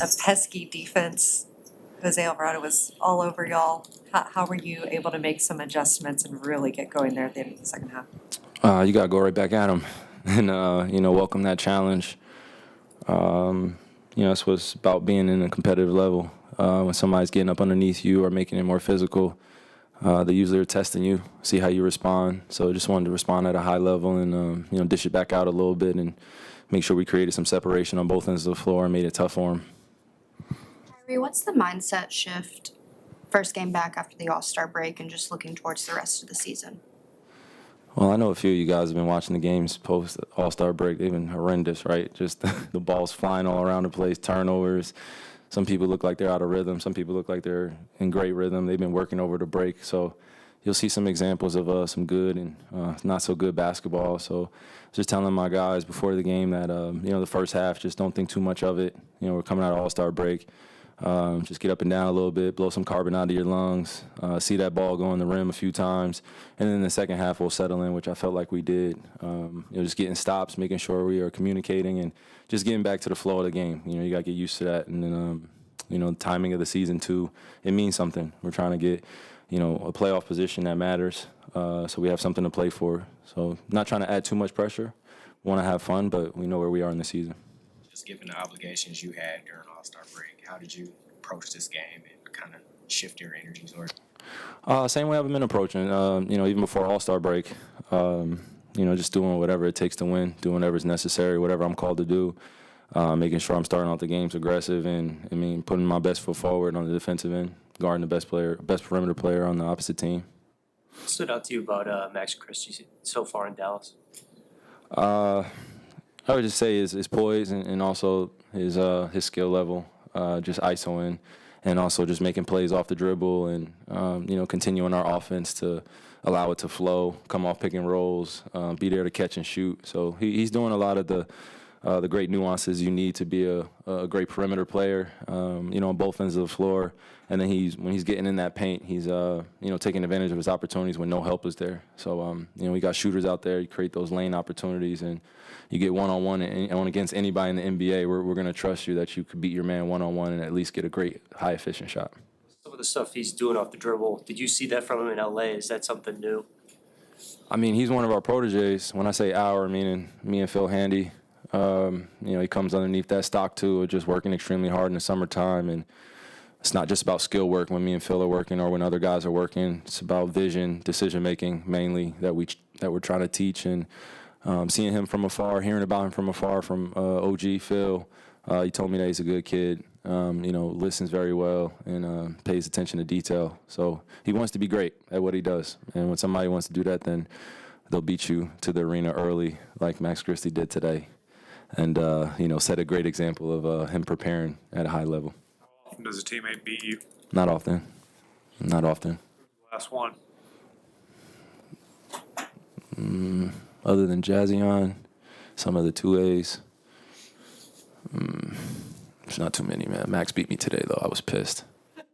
a pesky defense. Jose Alvarado was all over y'all. How were you able to make some adjustments and really get going there at the end of the second half? You got to go right back at him and, welcome that challenge. That's what it's about, being in a competitive level. When somebody's getting up underneath you or making it more physical, they usually are testing you, see how you respond. So I just wanted to respond at a high level and, dish it back out a little bit and make sure we created some separation on both ends of the floor and made it tough for him. Kyrie, what's the mindset shift first game back after the All-Star break and just looking towards the rest of the season? Well, I know a few of you guys have been watching the games post All-Star break. They've been horrendous, right? Just the balls flying all around the place, turnovers. Some people look like they're out of rhythm. Some people look like they're in great rhythm. They've been working over the break. So you'll see some examples of some good and not so good basketball. So just telling my guys before the game that, the first half, just don't think too much of it. We're coming out of All-Star break. Just get up and down a little bit, blow some carbon out of your lungs, see that ball go in the rim a few times, and then the second half we'll settle in, which I felt like we did. Just getting stops, making sure we are communicating, and just getting back to the flow of the game. You got to get used to that, and then the timing of the season too. It means something. We're trying to get a playoff position that matters, so we have something to play for. So not trying to add too much pressure. Want to have fun, but we know where we are in the season. Just given the obligations you had during All-Star break, how did you approach this game and kind of shift your energies? Or same way I've been approaching. Even before All-Star break, just doing whatever it takes to win, doing whatever's necessary, whatever I'm called to do, making sure I'm starting out the games aggressive and putting my best foot forward on the defensive end, guarding the best perimeter player on the opposite team. What stood out to you about Max Christie so far in Dallas? I would just say his poise and also his skill level, just ISOing, and also just making plays off the dribble and continuing our offense to allow it to flow, come off pick and rolls, be there to catch and shoot. So he's doing a lot of the great nuances you need to be a great perimeter player, on both ends of the floor. And then when he's getting in that paint, he's taking advantage of his opportunities when no help is there. So we got shooters out there. You create those lane opportunities, and you get one-on-one and against anybody in the NBA. We're going to trust you that you could beat your man one-on-one and at least get a great high efficient shot. Some of the stuff he's doing off the dribble, did you see that from him in LA? Is that something new? He's one of our proteges. When I say our, meaning me and Phil Handy. He comes underneath that stock too, just working extremely hard in the summertime. And it's not just about skill work when me and Phil are working or when other guys are working. It's about vision, decision making mainly that we're trying to teach. And seeing him from afar, hearing about him from afar from OG Phil, he told me that he's a good kid. Listens very well and pays attention to detail. So he wants to be great at what he does. And when somebody wants to do that, then they'll beat you to the arena early, like Max Christie did today. And, set a great example of him preparing at a high level. How often does a teammate beat you? Not often. Not often. Last one. Other than Jazzion, some of the 2As. There's not too many, man. Max beat me today, though. I was pissed.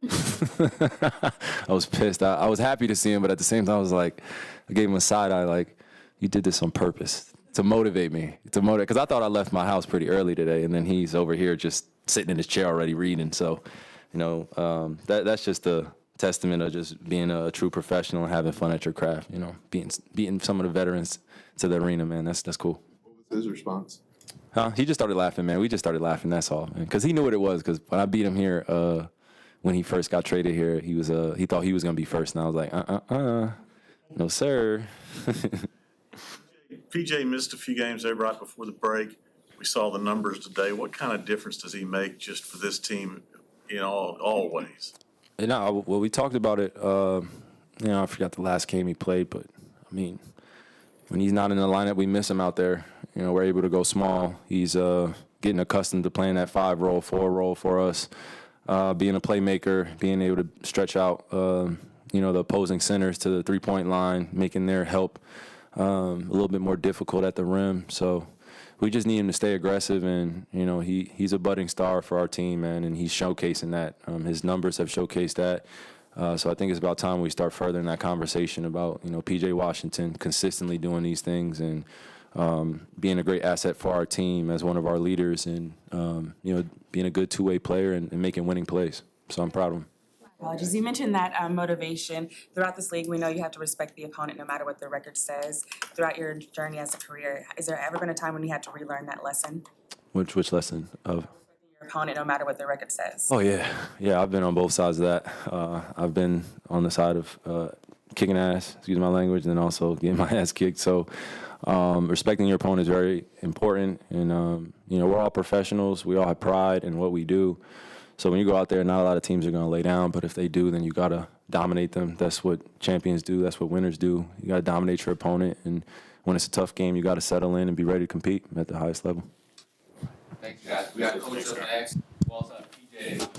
I was pissed. I was happy to see him, but at the same time, I gave him a side eye, like, you did this on purpose. To motivate me, because I thought I left my house pretty early today, and then he's over here just sitting in his chair already reading. So, that's just a testament of just being a true professional and having fun at your craft. Beating some of the veterans to the arena, man. That's cool. What was his response? He just started laughing, man. We just started laughing. That's all, man. Because he knew what it was. Because when I beat him here, when he first got traded here, he thought he was gonna be first, and I was like, no, sir. PJ missed a few games there right before the break. We saw the numbers today. What kind of difference does he make just for this team in all ways? Well, we talked about it. I forgot the last game he played, but, when he's not in the lineup, we miss him out there. We're able to go small. He's getting accustomed to playing that 5 role, 4 role for us, being a playmaker, being able to stretch out, the opposing centers to the three-point line, making their help a little bit more difficult at the rim. So we just need him to stay aggressive, and he's a budding star for our team, man, and he's showcasing that. His numbers have showcased that. So I think it's about time we start furthering that conversation about PJ Washington consistently doing these things and being a great asset for our team as one of our leaders and, being a good two-way player and making winning plays. So I'm proud of him. Apologies. You mentioned that motivation. Throughout this league, we know you have to respect the opponent no matter what their record says. Throughout your journey as a career, is there ever been a time when you had to relearn that lesson? Which lesson of? Your opponent no matter what their record says. Oh, yeah. Yeah, I've been on both sides of that. I've been on the side of kicking ass, excuse my language, and then also getting my ass kicked. So respecting your opponent is very important. And, we're all professionals. We all have pride in what we do. So when you go out there, not a lot of teams are going to lay down. But if they do, then you got to dominate them. That's what champions do. That's what winners do. You got to dominate your opponent. And when it's a tough game, you got to settle in and be ready to compete at the highest level. Thank you, guys. We got Coach up next. Ball's up, PJ.